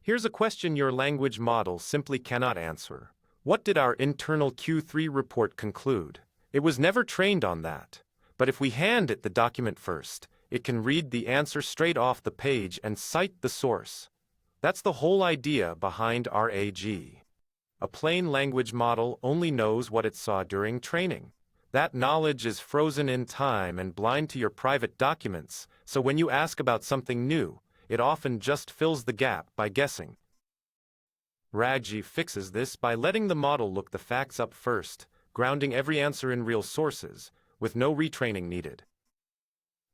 Here's a question your language model simply cannot answer. What did our internal Q3 report conclude? It was never trained on that. But if we hand it the document first, it can read the answer straight off the page and cite the source. That's the whole idea behind RAG. A plain language model only knows what it saw during training. That knowledge is frozen in time and blind to your private documents, so when you ask about something new, it often just fills the gap by guessing. RAG fixes this by letting the model look the facts up first, grounding every answer in real sources, with no retraining needed.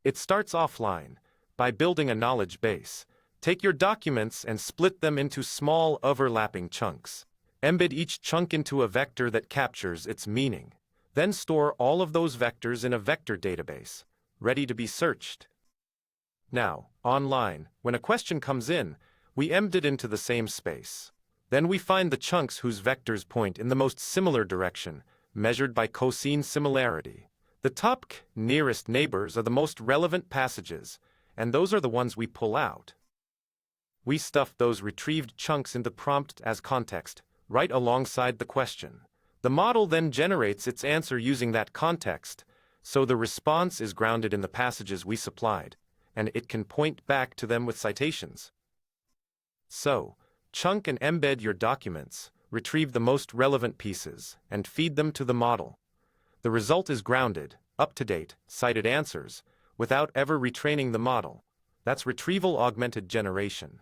It starts offline, by building a knowledge base. Take your documents and split them into small overlapping chunks. Embed each chunk into a vector that captures its meaning. Then store all of those vectors in a vector database, ready to be searched. Now, online, when a question comes in, we embed it into the same space. Then we find the chunks whose vectors point in the most similar direction, measured by cosine similarity. The top nearest neighbors are the most relevant passages, and those are the ones we pull out. We stuff those retrieved chunks into prompt as context, right alongside the question. The model then generates its answer using that context, so the response is grounded in the passages we supplied, and it can point back to them with citations. So, chunk and embed your documents, retrieve the most relevant pieces, and feed them to the model. The result is grounded, up-to-date, cited answers, without ever retraining the model. That's Retrieval-Augmented Generation.